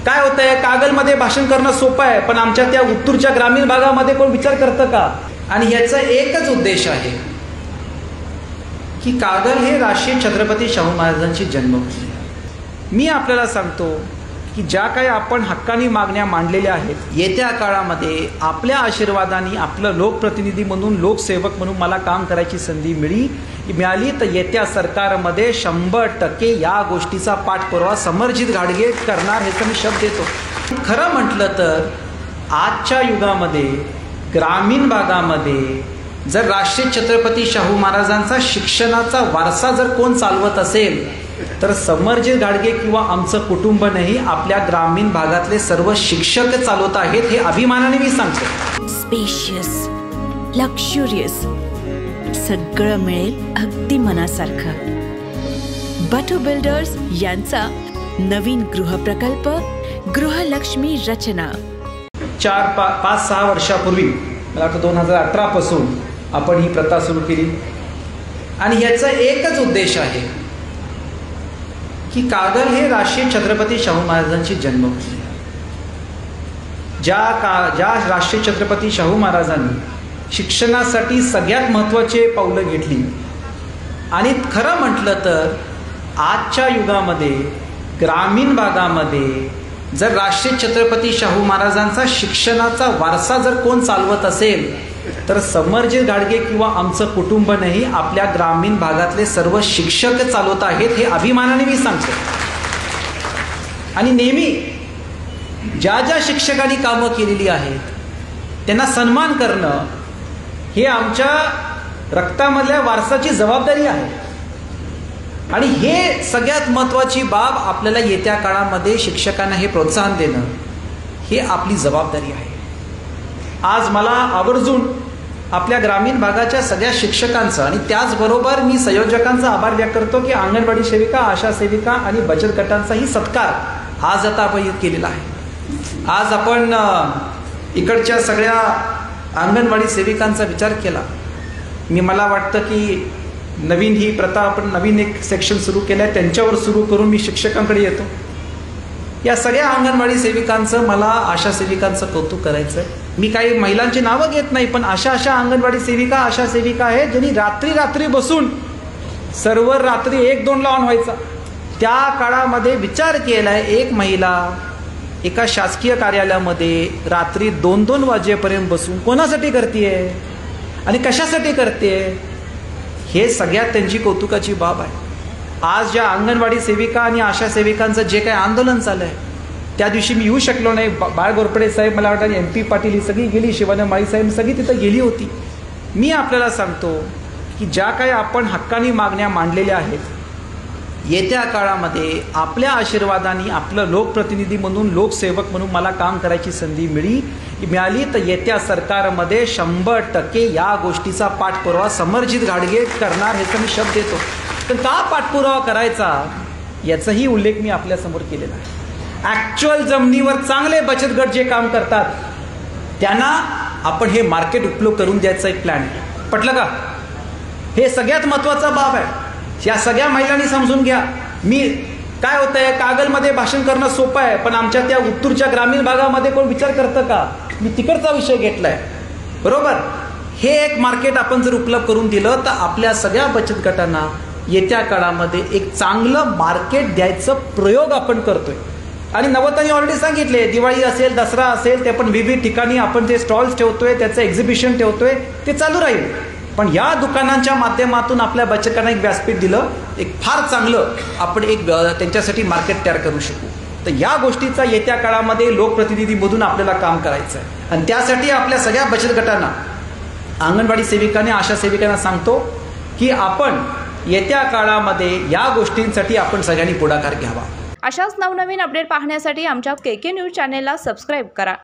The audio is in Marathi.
काय होतंय, कागलमध्ये भाषण करणं सोपं आहे, पण आमच्या त्या उत्तरच्या ग्रामीण भागामध्ये कोण विचार करतं का? आणि याचा एकच उद्देश आहे की कागल हे राष्ट्रीय छत्रपती शाहू महाराजांची जन्मभूमी. मी आपल्याला सांगतो की ज्या काही आपण हक्कानी मागण्या मांडलेल्या आहेत, येत्या काळामध्ये आपल्या आशीर्वादाने आपलं लोकप्रतिनिधी म्हणून, लोकसेवक म्हणून मला काम करायची संधी मिळाली तर येत्या सरकारमध्ये 100% या गोष्टीचा पाठपुरावा समरजित घाटगे करणार, ह्याचा मी शब्द देतो. खरं म्हटलं तर आजच्या युगामध्ये ग्रामीण भागामध्ये जर राष्ट्रीय छत्रपती शाहू महाराजांचा शिक्षणाचा वारसा जर कोण चालवत असेल तर समरजित घाटगे किंवा आमचं कुटुंब नाही, आपल्या ग्रामीण भागातले सर्व शिक्षक चालवत आहेत, हे अभिमानाने मी सांगतो. स्पेशियस, लक्झुरियस, सगळं मिळेल अगदी मनासारखं. बटू बिल्डर्स यांचा नवीन गृहप्रकल्प गृहलक्ष्मी रचना. 5-6 वर्षापूर्वी, मला वाटतं 2018 पासून आपण ही प्रथा सुरू केली आणि याचा एकच उद्देश आहे की कागल हे राष्ट्रीय छत्रपती शाहू महाराजांची जन्मभूमी. ज्या राष्ट्रीय छत्रपती शाहू महाराजांनी शिक्षणासाठी सगळ्यात महत्त्वाचे पावलं घेतली आणि खरं म्हटलं तर आजच्या युगामध्ये ग्रामीण भागामध्ये जर राष्ट्रीय छत्रपती शाहू महाराजांचा शिक्षणाचा वारसा जर कोण चालवत असेल तर समरजित घाटगे किंवा आमचं कुटुंब नाही, आपल्या ग्रामीण भागातले सर्व शिक्षक चालवत आहेत, हे अभिमानाने मी सांगतो. आणि नेहमी ज्या शिक्षकांनी कामं केलेली आहेत त्यांना सन्मान करणं हे आमच्या रक्तामधल्या वारसाची जबाबदारी आहे. आणि हे सगळ्यात महत्त्वाची बाब आपल्याला येत्या काळामध्ये शिक्षकांना हे प्रोत्साहन देणं हे आपली जबाबदारी आहे. आज मला आवर्जून आपल्या ग्रामीण भागाच्या सगळ्या शिक्षकांचं आणि त्याचबरोबर मी संयोजकांचा आभार व्यक्त करतो की अंगणवाडी सेविका, आशा सेविका आणि बचत गटांचाही सत्कार आज आता आपण केलेला आहे. आज आपण इकडच्या सगळ्या अंगणवाडी सेविकांचा विचार केला. मला वाटतं की नवीन ही प्रथा आपण नवीन एक सेक्शन सुरू केलं आहे, त्यांच्यावर सुरू करून मी शिक्षकांकडे येतो. या सगळ्या अंगणवाडी सेविकांचं, मला आशा सेविकांचं कौतुक करायचं आहे. मी काही महिलांची नावं घेत नाही, पण अशा अंगणवाडी सेविका, आशा सेविका आहेत ज्यांनी रात्री बसून सर्व्हर रात्री 1-2ला ऑन व्हायचा. त्या काळामध्ये विचार केलाय, एक महिला एका शासकीय कार्यालयामध्ये रात्री 2-2 वाजेपर्यंत बसून कोणासाठी करतेय आणि कशासाठी करते, हे सगळ्यात त्यांची कौतुकाची बाब आहे. आज ज्या अंगणवाडी सेविका आणि आशा सेविकांचं जे काही आंदोलन चालू आहे, त्या दिवशी मी येऊ शकलो नाही. बाळ गोरपडे साहेब, मला वाटतं MP पाटील ही सगळी गेली, शिवानी माळी साहेब सगळी तिथं गेली होती. मी आपल्याला सांगतो की ज्या काही आपण हक्कानी मागण्या मांडलेल्या आहेत, येत्या काळामध्ये आपल्या आशीर्वादाने आपलं लोकप्रतिनिधी म्हणून, लोकसेवक म्हणून मला काम करायची संधी मिळाली तर येत्या सरकारमध्ये 100% या गोष्टीचा पाठपुरावा समरजित घाटगे करणार, ह्याचा मी शब्द देतो. तर का पाठपुरावा करायचा याचाही उल्लेख मी आपल्यासमोर केलेला आहे. ॲक्च्युअल जमिनीवर चांगले बचत गट जे काम करतात त्यांना आपण हे मार्केट उपलब्ध करून द्यायचा एक प्लॅन. पटलं का? हे सगळ्यात महत्त्वाचा बाब आहे. या सगळ्या महिलांनी समजून घ्या. काय होतंय, कागलमध्ये भाषण करणं सोपं आहे, पण आमच्या त्या उत्तरच्या ग्रामीण भागामध्ये कोण विचार करतं का? मी तिकडचा विषय घेतलाय, बरोबर. हे एक मार्केट आपण जर उपलब्ध करून दिलं तर आपल्या सगळ्या बचत गटांना येत्या काळामध्ये एक चांगलं मार्केट द्यायचं प्रयोग आपण करतोय. आणि नवतांनी ऑलरेडी सांगितले, दिवाळी असेल, दसरा असेल, ते आपण विविध ठिकाणी आपण ते स्टॉल्स ठेवतोय, त्याचं एक्झिबिशन ठेवतोय, ते चालू राहील. पण या दुकानांच्या माध्यमातून आपल्या बचकांना एक व्यासपीठ दिलं, एक फार चांगलं आपण एक त्यांच्यासाठी मार्केट तयार करू शकू. तर या गोष्टीचा येत्या काळामध्ये लोकप्रतिनिधीमधून आपल्याला काम करायचं आहे. आणि त्यासाठी आपल्या सगळ्या बचत गटांना, अंगणवाडी सेविकांनी, आशा सेविकांना सांगतो की आपण येत्या काळामध्ये या गोष्टींसाठी आपण सगळ्यांनी पुढाकार घ्यावा. अशाच नवनवीन अपडेट पाहण्यासाठी आमच्या KK न्यूज चॅनेलला सबस्क्राईब करा.